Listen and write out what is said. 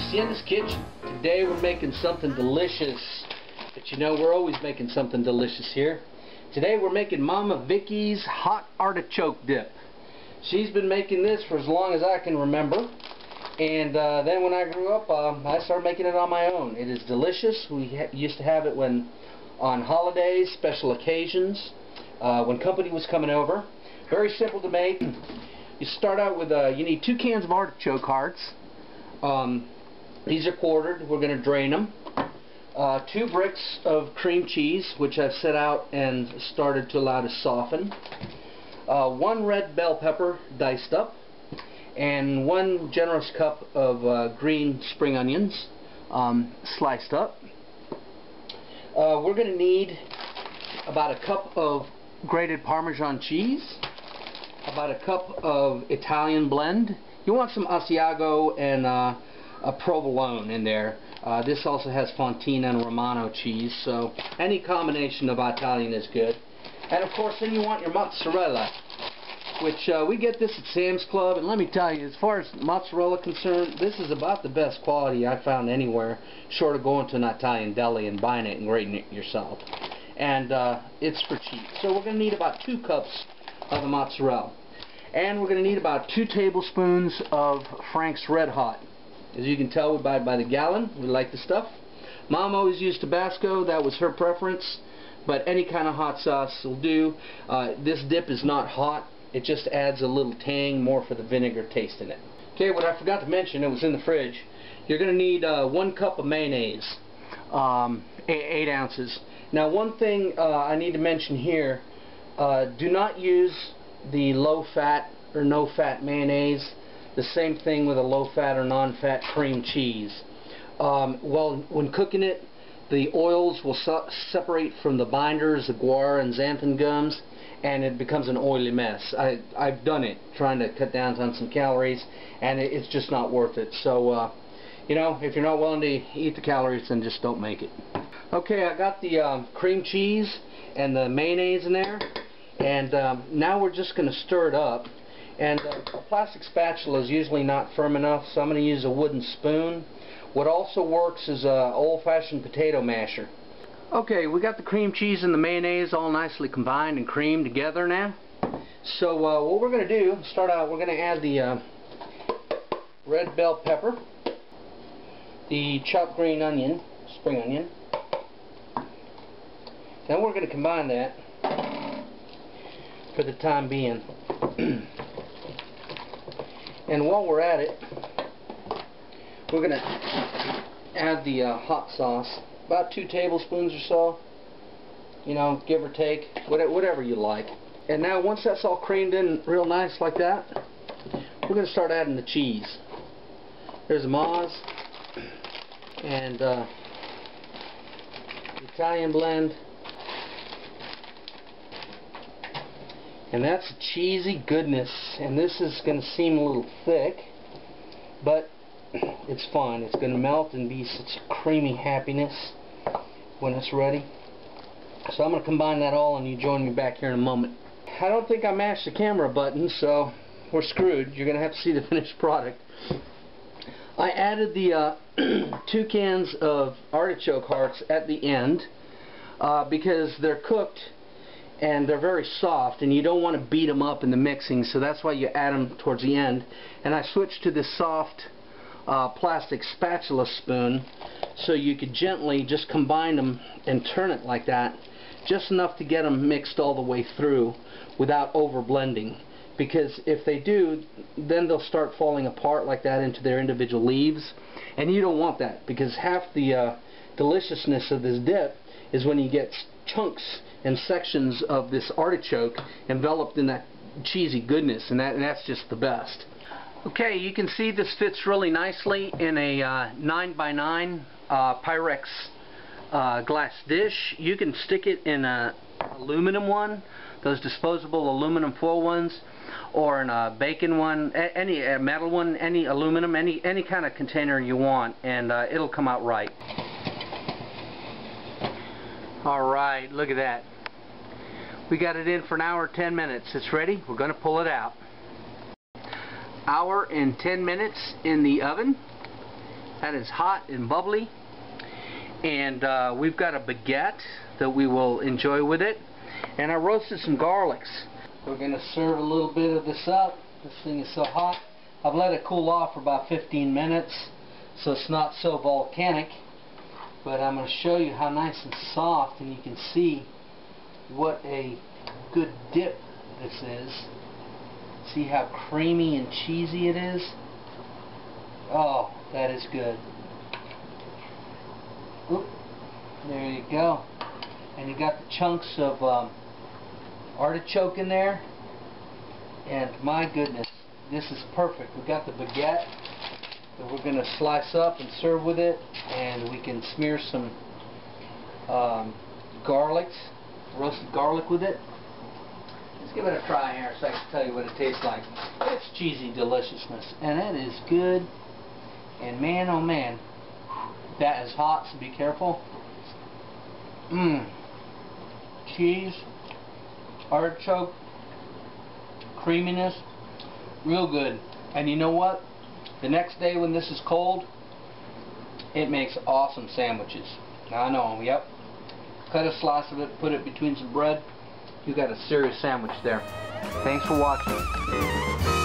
Luciana's Kitchen. Today we're making something delicious. But you know, we're always making something delicious here. Today we're making Mama Vicky's hot artichoke dip. She's been making this for as long as I can remember. And then when I grew up, I started making it on my own. It is delicious. We used to have it on holidays, special occasions, when company was coming over. Very simple to make. You start out with, you need 2 cans of artichoke hearts. These are quartered. We're going to drain them. 2 bricks of cream cheese, which I've set out and started to allow to soften. 1 red bell pepper diced up. And 1 generous cup of green spring onions sliced up. We're going to need about a cup of grated Parmesan cheese, about a cup of Italian blend. You want some Asiago and a provolone in there. This also has Fontina and Romano cheese, so any combination of Italian is good. And of course, then you want your mozzarella, which we get this at Sam's Club, and let me tell you, as far as mozzarella concerned, this is about the best quality I've found anywhere, short of going to an Italian deli and buying it and grating it yourself. And it's for cheap. So we're going to need about 2 cups of the mozzarella. And we're going to need about 2 tablespoons of Frank's Red Hot. As you can tell, we buy it by the gallon. We like the stuff. Mom always used Tabasco. That was her preference. But any kind of hot sauce will do. This dip is not hot. It just adds a little tang, more for the vinegar taste in it. Okay, what I forgot to mention, it was in the fridge. You're going to need 1 cup of mayonnaise, 8 ounces. Now, one thing I need to mention here, do not use the low-fat or no-fat mayonnaise. The same thing with a low-fat or non-fat cream cheese. Well, when cooking it, the oils will separate from the binders, the guar and xanthan gums, and it becomes an oily mess. I've done it, trying to cut down on some calories, and it's just not worth it. So, you know, if you're not willing to eat the calories, then just don't make it. Okay, I got the cream cheese and the mayonnaise in there, and now we're just going to stir it up. And a plastic spatula is usually not firm enough, so I'm going to use a wooden spoon. What also works is an old-fashioned potato masher. Okay, we got the cream cheese and the mayonnaise all nicely combined and creamed together now. So what we're going to do, start out, we're going to add the red bell pepper, the chopped green onion, spring onion. Then we're going to combine that for the time being. And while we're at it, we're going to add the hot sauce, about 2 tablespoons or so, you know, give or take, whatever you like. And now once that's all creamed in real nice like that, we're going to start adding the cheese. There's a Moz and Italian blend. And that's cheesy goodness. And this is going to seem a little thick, but it's fine. It's going to melt and be such creamy happiness when it's ready. So I'm going to combine that all, and you join me back here in a moment. I don't think I mashed the camera button, so we're screwed. You're going to have to see the finished product. I added the 2 cans of artichoke hearts at the end because they're cooked and they're very soft, and you don't want to beat them up in the mixing, so that's why you add them towards the end. And I switched to this soft plastic spatula spoon, so you could gently just combine them and turn it like that, just enough to get them mixed all the way through without over blending. Because if they do, then they'll start falling apart like that into their individual leaves, and you don't want that, because half the deliciousness of this dip is when you get chunks and sections of this artichoke enveloped in that cheesy goodness, and that's just the best. Okay, you can see this fits really nicely in a 9x9 Pyrex glass dish. You can stick it in an aluminum one, those disposable aluminum foil ones, or in a bacon one, any metal one, any aluminum, any kind of container you want, and it'll come out right. Alright, look at that. We got it in for an hour 10 minutes. It's ready. We're going to pull it out. Hour and 10 minutes in the oven. That is hot and bubbly. And we've got a baguette that we will enjoy with it. And I roasted some garlics. We're going to serve a little bit of this up. This thing is so hot. I've let it cool off for about 15 minutes so it's not so volcanic. But I'm going to show you how nice and soft, and you can see what a good dip this is. See how creamy and cheesy it is? Oh, that is good. Oop, there you go. And you got the chunks of artichoke in there. And my goodness, this is perfect. We got the baguette that we're going to slice up and serve with it. And we can smear some roasted garlic with it. Let's give it a try here so I can tell you what it tastes like. It's cheesy deliciousness, and it is good. And man, oh man, that is hot, so be careful. Cheese, artichoke, creaminess, real good. And you know what? The next day when this is cold, it makes awesome sandwiches. I know, yep. Cut a slice of it, put it between some bread. You got a serious sandwich there. Thanks for watching.